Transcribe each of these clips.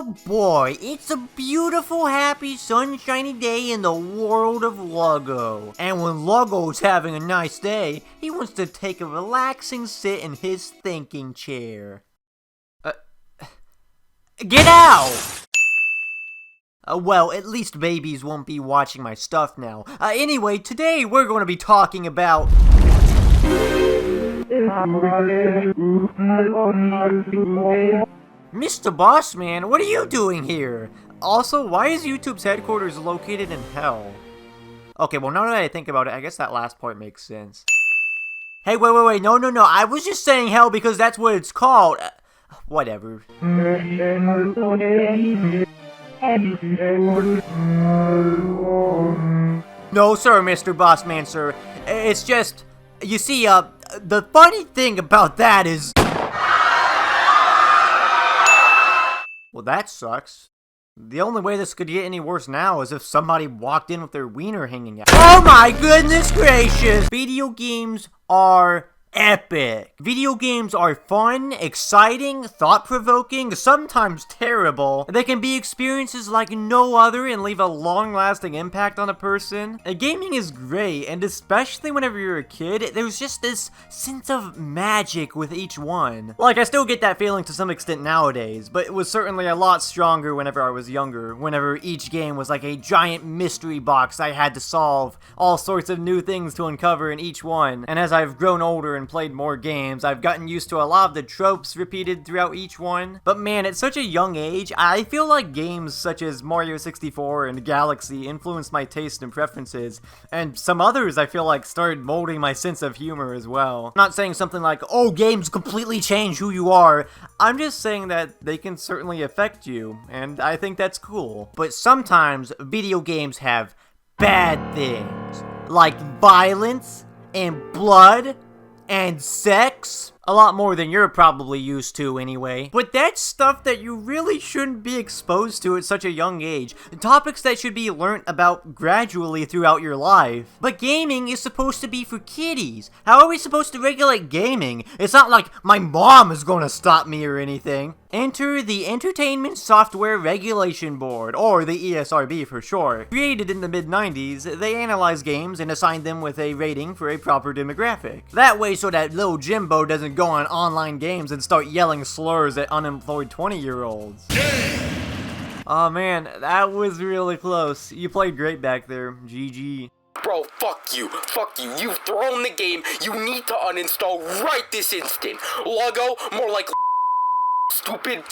Oh boy, it's a beautiful, happy, sunshiny day in the world of Luggo. And when Luggo's having a nice day, he wants to take a relaxing sit in his thinking chair. Get out! Well, at least babies won't be watching my stuff now. Anyway, today we're going to be talking about... Mr. Bossman, what are you doing here? Also, why is YouTube's headquarters located in hell? Okay, well, now that I think about it, I guess that last point makes sense. Hey, wait, no, I was just saying hell because that's what it's called. Whatever. No, sir, Mr. Bossman, sir. It's just, you see, the funny thing about that is... Well, that sucks. The only way this could get any worse now is if somebody walked in with their wiener hanging out. Oh my goodness gracious! Video games are epic. Video games are fun, exciting, thought-provoking, sometimes terrible. They can be experiences like no other and leave a long-lasting impact on a person. Gaming is great, and especially whenever you're a kid, there's just this sense of magic with each one. Like, I still get that feeling to some extent nowadays, but it was certainly a lot stronger whenever I was younger, whenever each game was like a giant mystery box I had to solve, all sorts of new things to uncover in each one. And as I've grown older and played more games, I've gotten used to a lot of the tropes repeated throughout each one. But man, at such a young age, I feel like games such as Mario 64 and Galaxy influenced my taste and preferences, and some others I feel like started molding my sense of humor as well. I'm not saying something like, oh, games completely change who you are. I'm just saying that they can certainly affect you, and I think that's cool. But sometimes video games have bad things, like violence and blood and sex. A lot more than you're probably used to anyway. But that's stuff that you really shouldn't be exposed to at such a young age. Topics that should be learnt about gradually throughout your life. But gaming is supposed to be for kiddies. How are we supposed to regulate gaming? It's not like my mom is gonna stop me or anything. Enter the Entertainment Software Regulation Board, or the ESRB for short. Created in the mid-90s, they analyze games and assign them with a rating for a proper demographic. That way so that little Jimbo doesn't go on online games and start yelling slurs at unemployed 20-year-olds. Oh man, that was really close. You played great back there. GG. Bro, fuck you. You've thrown the game. You need to uninstall right this instant. Luggo, more like stupid.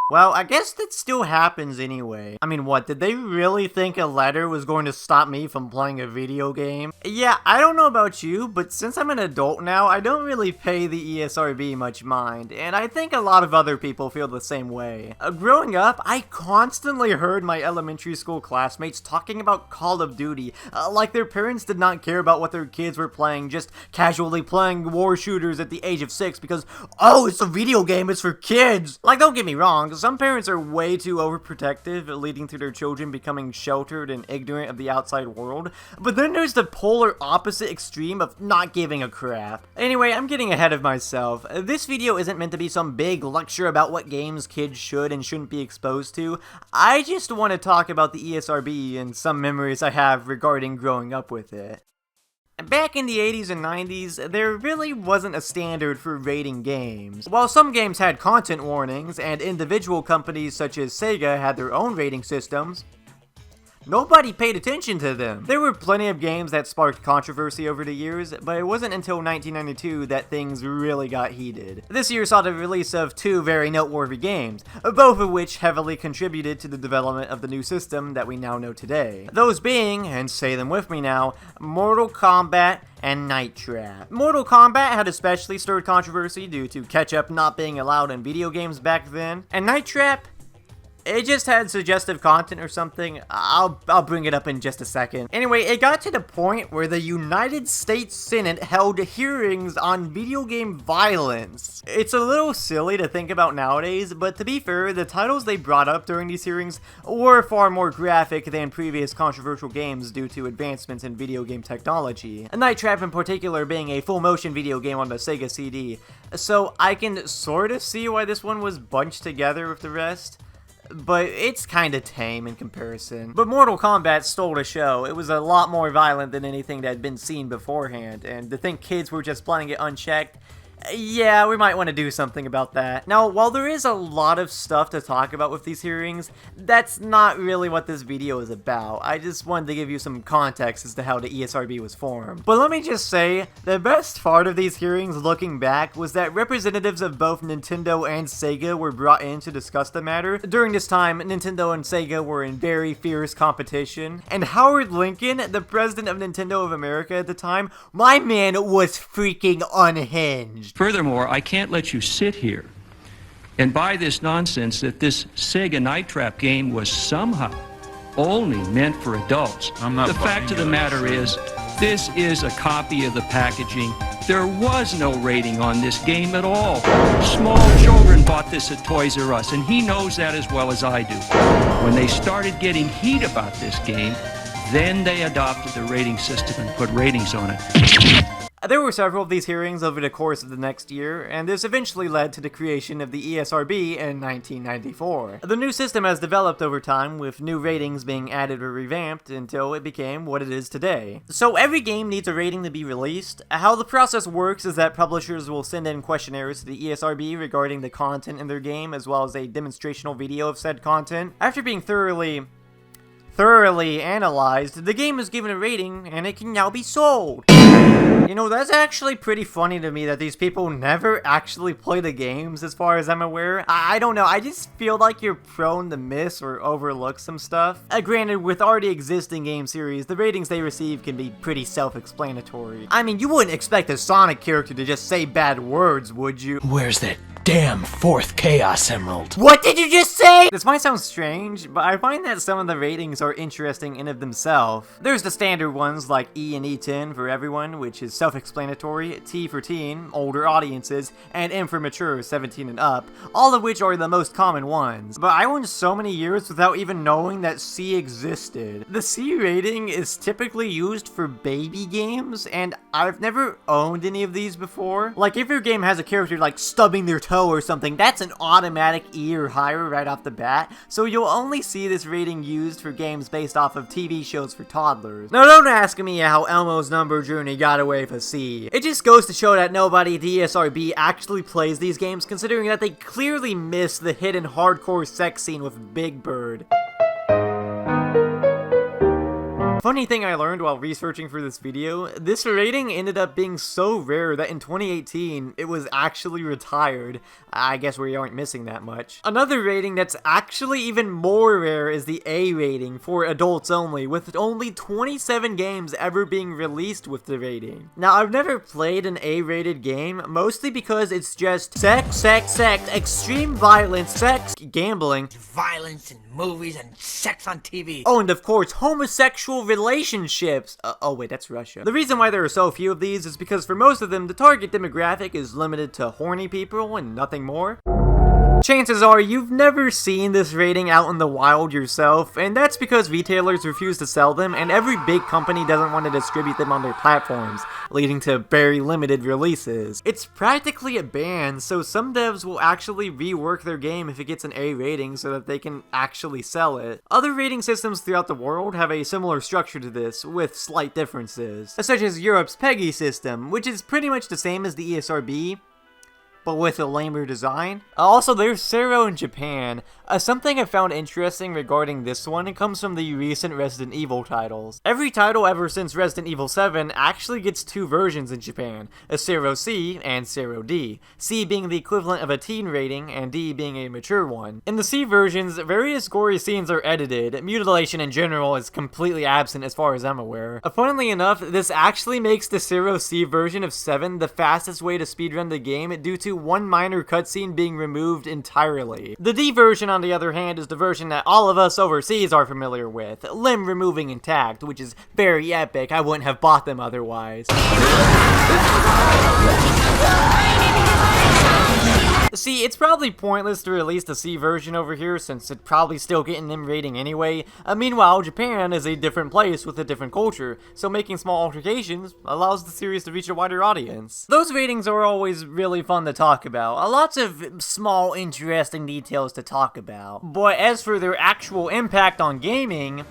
Well, I guess that still happens anyway. I mean, what, did they really think a letter was going to stop me from playing a video game? Yeah, I don't know about you, but since I'm an adult now, I don't really pay the ESRB much mind, and I think a lot of other people feel the same way. Growing up, I constantly heard my elementary school classmates talking about Call of Duty, like their parents did not care about what their kids were playing, just casually playing war shooters at the age of 6 because, oh, it's a video game, it's for kids. Like, don't get me wrong, some parents are way too overprotective, leading to their children becoming sheltered and ignorant of the outside world. But then there's the polar opposite extreme of not giving a crap. Anyway, I'm getting ahead of myself. This video isn't meant to be some big lecture about what games kids should and shouldn't be exposed to. I just want to talk about the ESRB and some memories I have regarding growing up with it. Back in the 80s and 90s, there really wasn't a standard for rating games. While some games had content warnings, and individual companies such as Sega had their own rating systems, nobody paid attention to them. There were plenty of games that sparked controversy over the years, but it wasn't until 1992 that things really got heated. This year saw the release of two very noteworthy games, both of which heavily contributed to the development of the new system that we now know today. Those being, and say them with me now, Mortal Kombat and Night Trap. Mortal Kombat had especially stirred controversy due to ketchup not being allowed in video games back then, and Night Trap, it just had suggestive content or something. I'll bring it up in just a second. Anyway, it got to the point where the United States Senate held hearings on video game violence. It's a little silly to think about nowadays, but to be fair, the titles they brought up during these hearings were far more graphic than previous controversial games due to advancements in video game technology. Night Trap in particular being a full-motion video game on the Sega CD. So I can sort of see why this one was bunched together with the rest. but it's kinda tame in comparison. But Mortal Kombat stole the show. It was a lot more violent than anything that had been seen beforehand, and to think kids were just playing it unchecked, yeah, we might want to do something about that. Now, while there is a lot of stuff to talk about with these hearings, that's not really what this video is about. I just wanted to give you some context as to how the ESRB was formed. But let me just say, the best part of these hearings looking back was that representatives of both Nintendo and Sega were brought in to discuss the matter. During this time, Nintendo and Sega were in very fierce competition, and Howard Lincoln, the president of Nintendo of America at the time, my man was freaking unhinged. Furthermore, I can't let you sit here and buy this nonsense that this Sega Night Trap game was somehow only meant for adults. The fact of the matter is, this is a copy of the packaging. There was no rating on this game at all. Small children bought this at Toys R Us, and he knows that as well as I do. When they started getting heat about this game, then they adopted the rating system and put ratings on it. There were several of these hearings over the course of the next year, and this eventually led to the creation of the ESRB in 1994. The new system has developed over time, with new ratings being added or revamped until it became what it is today. So every game needs a rating to be released. How the process works is that publishers will send in questionnaires to the ESRB regarding the content in their game, as well as a demonstrational video of said content. After being thoroughly analyzed, the game is given a rating, and it can now be sold. You know, that's actually pretty funny to me that these people never actually play the games, as far as I'm aware. I don't know, I just feel like you're prone to miss or overlook some stuff. Granted, with already existing game series, the ratings they receive can be pretty self-explanatory. I mean, you wouldn't expect a Sonic character to just say bad words, would you? Where's that damn fourth Chaos Emerald? What did you just say? This might sound strange, but I find that some of the ratings are interesting in of themselves. There's the standard ones like E and E10 for everyone, which is self-explanatory, T for teen, older audiences, and M for mature, 17 and up, all of which are the most common ones. But I went so many years without even knowing that C existed. The C rating is typically used for baby games, and I've never owned any of these before. Like, if your game has a character like stubbing their toe or something, that's an automatic E or higher right off the bat, so you'll only see this rating used for games based off of TV shows for toddlers. Now, don't ask me how Elmo's Number Journey got away with a C. It just goes to show that nobody at the ESRB actually plays these games, considering that they clearly miss the hidden hardcore sex scene with Big Bird. Funny thing I learned while researching for this video, this rating ended up being so rare that in 2018, it was actually retired. I guess we aren't missing that much. Another rating that's actually even more rare is the A rating for adults only, with only 27 games ever being released with the rating. Now, I've never played an A-rated game, mostly because it's just sex, extreme violence, sex, gambling, Violence in movies and sex on TV. oh, and of course, homosexual relationships. Oh wait, that's Russia. The reason why there are so few of these is because for most of them, the target demographic is limited to horny people and nothing more. Chances are you've never seen this rating out in the wild yourself, and that's because retailers refuse to sell them, and every big company doesn't want to distribute them on their platforms, leading to very limited releases. It's practically a ban, so some devs will actually rework their game if it gets an A rating so that they can actually sell it. Other rating systems throughout the world have a similar structure to this, with slight differences, such as Europe's PEGI system, which is pretty much the same as the ESRB, but with a lamer design. Also, there's Sero in Japan. Something I found interesting regarding this one comes from the recent Resident Evil titles. Every title ever since Resident Evil 7 actually gets two versions in Japan, a Sero C and Sero D, C being the equivalent of a teen rating and D being a mature one. In the C versions, various gory scenes are edited. Mutilation in general is completely absent as far as I'm aware. Funnily enough, this actually makes the Sero C version of 7 the fastest way to speedrun the game due to one minor cutscene being removed entirely. The D version, on the other hand, is the version that all of us overseas are familiar with, limb removing intact, which is very epic. I wouldn't have bought them otherwise. See, it's probably pointless to release the C version over here since it'd probably still get an M rating anyway. Meanwhile, Japan is a different place with a different culture, so making small alterations allows the series to reach a wider audience. Those ratings are always really fun to talk about. Lots of small, interesting details to talk about. But as for their actual impact on gaming,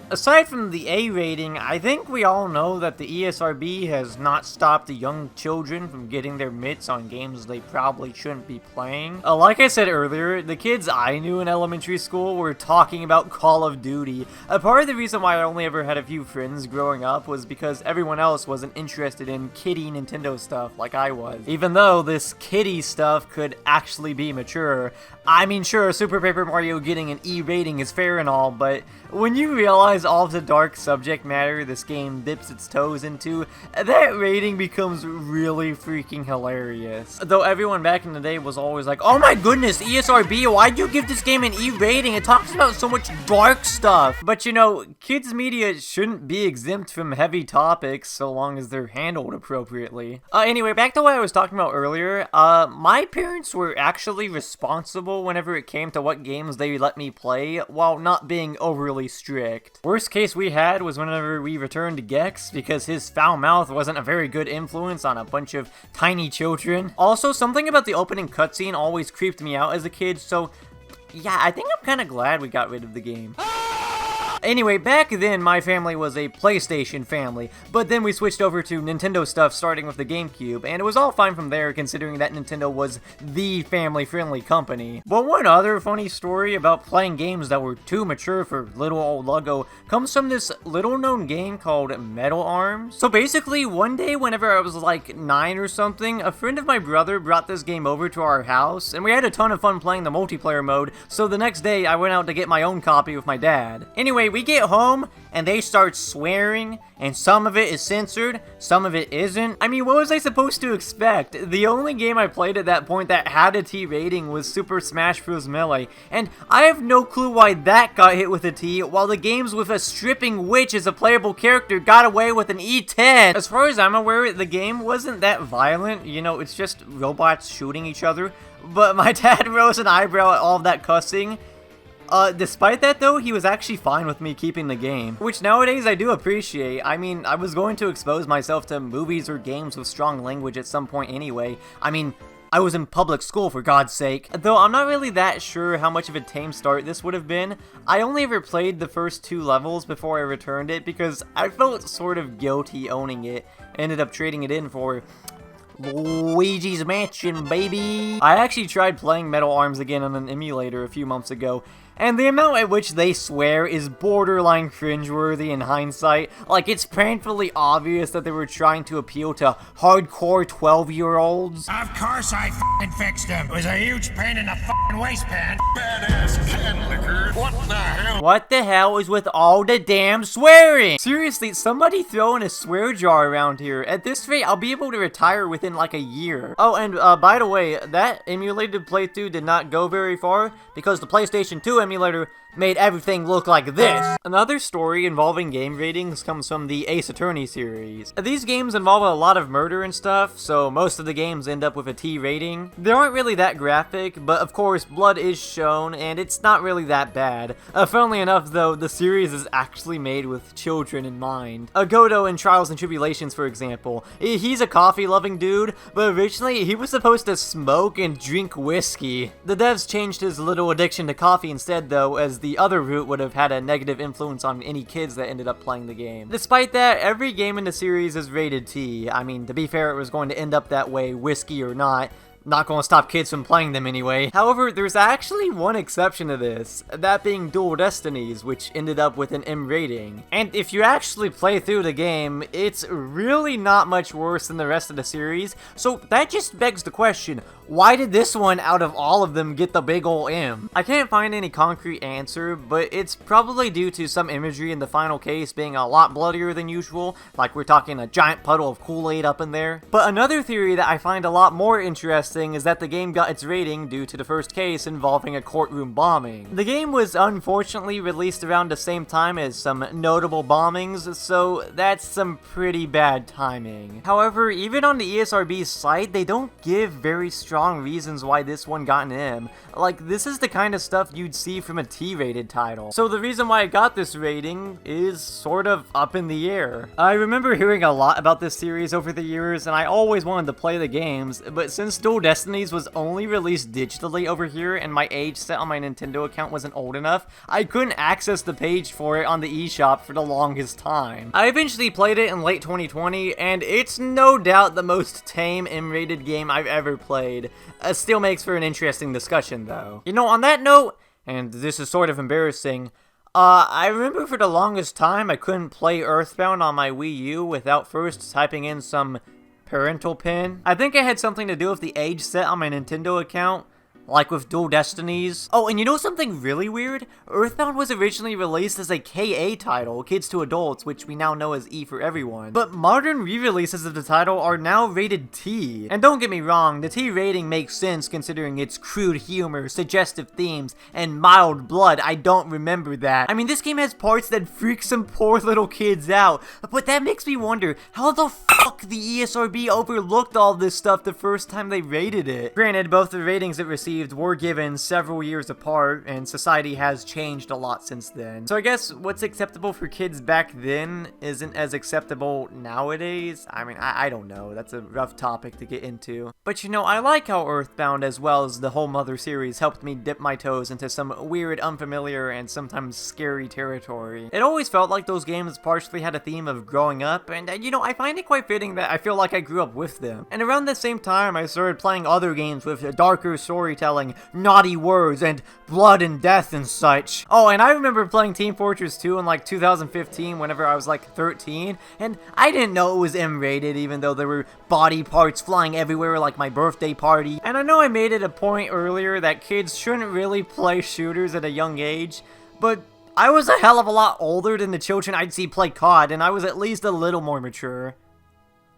aside from the A rating, I think we all know that the ESRB has not stopped the young children from getting their mitts on games they probably shouldn't be playing. Like I said earlier, the kids I knew in elementary school were talking about Call of Duty. Part of the reason why I only ever had a few friends growing up was because everyone else wasn't interested in kiddie Nintendo stuff like I was. Even though this kiddie stuff could actually be mature. I mean, sure, Super Paper Mario getting an E rating is fair and all, but when you realize all of the dark subject matter this game dips its toes into, that rating becomes really freaking hilarious. Though everyone back in the day was always like, oh my goodness, ESRB, why'd you give this game an E rating? It talks about so much dark stuff. But you know, kids media shouldn't be exempt from heavy topics so long as they're handled appropriately. Anyway, back to what I was talking about earlier, my parents were actually responsible whenever it came to what games they let me play, while not being overly strict. Worst case we had was whenever we returned to Gex, because his foul mouth wasn't a very good influence on a bunch of tiny children. Also, something about the opening cutscene always creeped me out as a kid, so yeah, I think I'm kinda glad we got rid of the game. Anyway, back then, my family was a PlayStation family, but then we switched over to Nintendo stuff starting with the GameCube, and it was all fine from there considering that Nintendo was the family-friendly company. But one other funny story about playing games that were too mature for little old Luggo comes from this little-known game called Metal Arms. So basically, one day whenever I was like 9 or something, a friend of my brother brought this game over to our house, and we had a ton of fun playing the multiplayer mode, so the next day I went out to get my own copy with my dad. Anyway, we get home, and they start swearing, and some of it is censored, some of it isn't. I mean, what was I supposed to expect? The only game I played at that point that had a T rating was Super Smash Bros. Melee, and I have no clue why that got hit with a T, while the games with a stripping witch as a playable character got away with an E10. As far as I'm aware, the game wasn't that violent, you know, it's just robots shooting each other, but my dad rose an eyebrow at all of that cussing. Despite that though, he was actually fine with me keeping the game, which nowadays I do appreciate. I mean, I was going to expose myself to movies or games with strong language at some point anyway. I mean, I was in public school for God's sake. Though I'm not really that sure how much of a tame start this would have been. I only ever played the first 2 levels before I returned it because I felt sort of guilty owning it. Ended up trading it in for Luigi's Mansion, baby! I actually tried playing Metal Arms again on an emulator a few months ago, and the amount at which they swear is borderline cringeworthy in hindsight. Like, it's painfully obvious that they were trying to appeal to hardcore 12-year-olds. Of course I f***ing fixed him. It was a huge pain in the f***ing waistband. Badass can liquor. What the hell? What the hell is with all the damn swearing? Seriously, somebody throwing a swear jar around here. At this rate, I'll be able to retire within like a year. Oh, and by the way, that emulated playthrough did not go very far because the PlayStation 2 emulator made everything look like this. Another story involving game ratings comes from the Ace Attorney series. These games involve a lot of murder and stuff, so most of the games end up with a T rating. They aren't really that graphic, but of course blood is shown, and it's not really that bad. Funnily enough though, the series is actually made with children in mind. Godo in Trials and Tribulations, for example. He's a coffee-loving dude, but originally he was supposed to smoke and drink whiskey. The devs changed his little addiction to coffee instead though, as the other route would have had a negative influence on any kids that ended up playing the game. Despite that, every game in the series is rated T. I mean, to be fair, it was going to end up that way, whiskey or not. Not gonna stop kids from playing them anyway. However, there's actually one exception to this, that being Dual Destinies, which ended up with an M rating. And if you actually play through the game, it's really not much worse than the rest of the series, so that just begs the question, why did this one out of all of them get the big ol' M? I can't find any concrete answer, but it's probably due to some imagery in the final case being a lot bloodier than usual, like we're talking a giant puddle of Kool-Aid up in there. But another theory that I find a lot more interesting embarrassing is that the game got its rating due to the first case involving a courtroom bombing. The game was unfortunately released around the same time as some notable bombings, so that's some pretty bad timing. However, even on the ESRB site, they don't give very strong reasons why this one got an M. Like, this is the kind of stuff you'd see from a T-rated title. So the reason why I got this rating is sort of up in the air. I remember hearing a lot about this series over the years, and I always wanted to play the games, but since Dual Destinies was only released digitally over here and my age set on my Nintendo account wasn't old enough, I couldn't access the page for it on the eShop for the longest time. I eventually played it in late 2020, and it's no doubt the most tame M-rated game I've ever played. Still makes for an interesting discussion though. You know, on that note, and this is sort of embarrassing, I remember for the longest time I couldn't play Earthbound on my Wii U without first typing in some parental pin. I think it had something to do with the age set on my Nintendo account, like with Dual Destinies. Oh, and you know something really weird? Earthbound was originally released as a KA title, Kids to Adults, which we now know as E for Everyone. But modern re-releases of the title are now rated T. And don't get me wrong, the T rating makes sense considering its crude humor, suggestive themes, and mild blood. I don't remember that. I mean, this game has parts that freak some poor little kids out, but that makes me wonder, how the fuck the ESRB overlooked all this stuff the first time they rated it? Granted, both the ratings it received were given several years apart, and society has changed a lot since then. So I guess what's acceptable for kids back then isn't as acceptable nowadays? I mean, I don't know. That's a rough topic to get into. But you know, I like how Earthbound as well as the whole Mother series helped me dip my toes into some weird, unfamiliar, and sometimes scary territory. It always felt like those games partially had a theme of growing up, and you know, I find it quite fitting that I feel like I grew up with them. And around the same time, I started playing other games with darker storytelling, naughty words, and blood and death and such. Oh, and I remember playing Team Fortress 2 in like 2015 whenever I was like 13, and I didn't know it was M-rated even though there were body parts flying everywhere like my birthday party. And I know I made it a point earlier that kids shouldn't really play shooters at a young age, but I was a hell of a lot older than the children I'd see play COD, and I was at least a little more mature.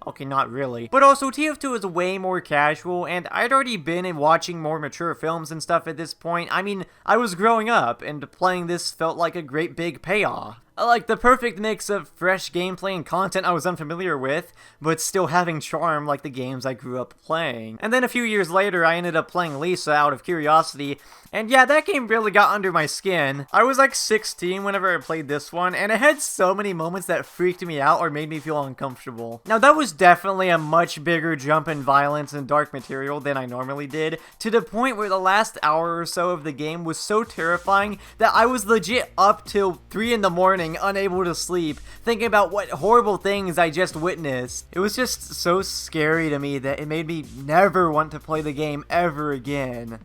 Okay, not really. But also, TF2 is way more casual, and I'd already been in watching more mature films and stuff at this point. I mean, I was growing up, and playing this felt like a great big payoff. Like the perfect mix of fresh gameplay and content I was unfamiliar with, but still having charm like the games I grew up playing. And then a few years later, I ended up playing Lisa out of curiosity, and yeah, that game really got under my skin. I was like 16 whenever I played this one, and it had so many moments that freaked me out or made me feel uncomfortable. Now that was definitely a much bigger jump in violence and dark material than I normally did, to the point where the last hour or so of the game was so terrifying that I was legit up till 3 in the morning unable to sleep, thinking about what horrible things I just witnessed. It was just so scary to me that it made me never want to play the game ever again.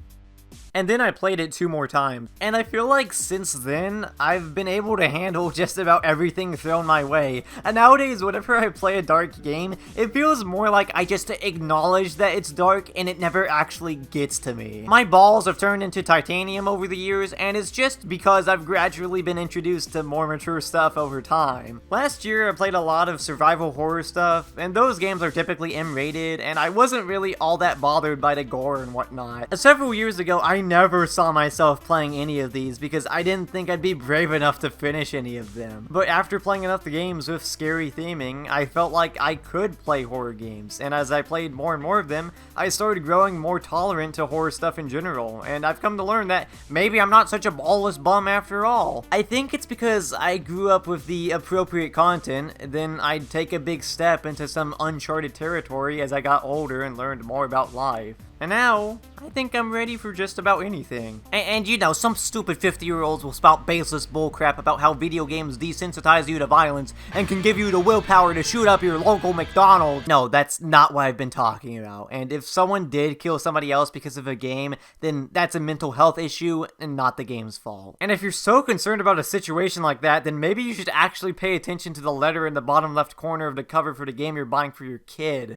And then I played it 2 more times, and I feel like since then, I've been able to handle just about everything thrown my way. And nowadays, whenever I play a dark game, it feels more like I just acknowledge that it's dark and it never actually gets to me. My balls have turned into titanium over the years, and it's just because I've gradually been introduced to more mature stuff over time. Last year, I played a lot of survival horror stuff, and those games are typically M-rated, and I wasn't really all that bothered by the gore and whatnot. Several years ago, I never saw myself playing any of these because I didn't think I'd be brave enough to finish any of them. But after playing enough games with scary theming, I felt like I could play horror games, and as I played more and more of them, I started growing more tolerant to horror stuff in general, and I've come to learn that maybe I'm not such a ballless bum after all. I think it's because I grew up with the appropriate content, then I'd take a big step into some uncharted territory as I got older and learned more about life. And now, I think I'm ready for just about anything. And you know, some stupid 50-year-olds will spout baseless bullcrap about how video games desensitize you to violence and can give you the willpower to shoot up your local McDonald's. No, that's not what I've been talking about. And if someone did kill somebody else because of a game, then that's a mental health issue and not the game's fault. And if you're so concerned about a situation like that, then maybe you should actually pay attention to the letter in the bottom left corner of the cover for the game you're buying for your kid.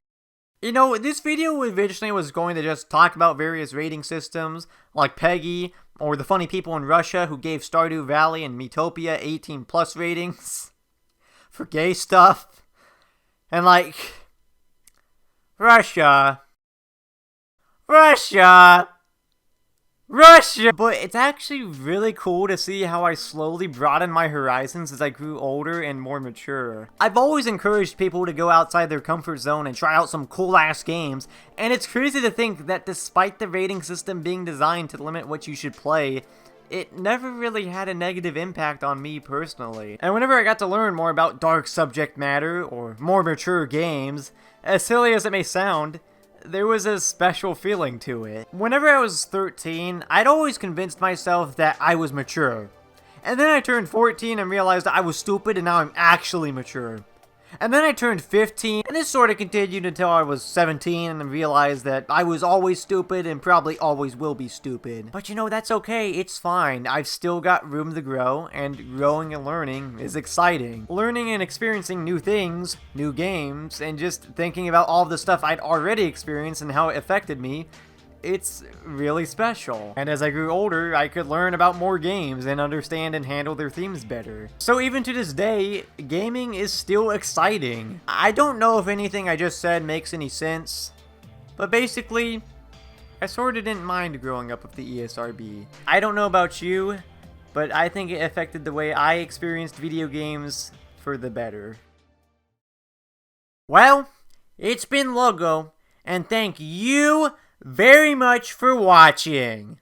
You know, this video originally was going to just talk about various rating systems, like Peggy, or the funny people in Russia who gave Stardew Valley and Miitopia 18+ ratings for gay stuff. And like, Russia, Russia! Russia! But it's actually really cool to see how I slowly broadened my horizons as I grew older and more mature. I've always encouraged people to go outside their comfort zone and try out some cool-ass games, and it's crazy to think that despite the rating system being designed to limit what you should play, it never really had a negative impact on me personally. And whenever I got to learn more about dark subject matter, or more mature games, as silly as it may sound, there was a special feeling to it. Whenever I was 13, I'd always convinced myself that I was mature. And then I turned 14 and realized I was stupid and now I'm actually mature. And then I turned 15, and this sort of continued until I was 17 and realized that I was always stupid and probably always will be stupid. But you know, that's okay, it's fine. I've still got room to grow, and growing and learning is exciting. Learning and experiencing new things, new games, and just thinking about all the stuff I'd already experienced and how it affected me, it's really special. And as I grew older, I could learn about more games and understand and handle their themes better. So even to this day, gaming is still exciting. I don't know if anything I just said makes any sense, but basically, I sorta didn't mind growing up with the ESRB. I don't know about you, but I think it affected the way I experienced video games for the better. Well, it's been Logo, and thank you very much for watching.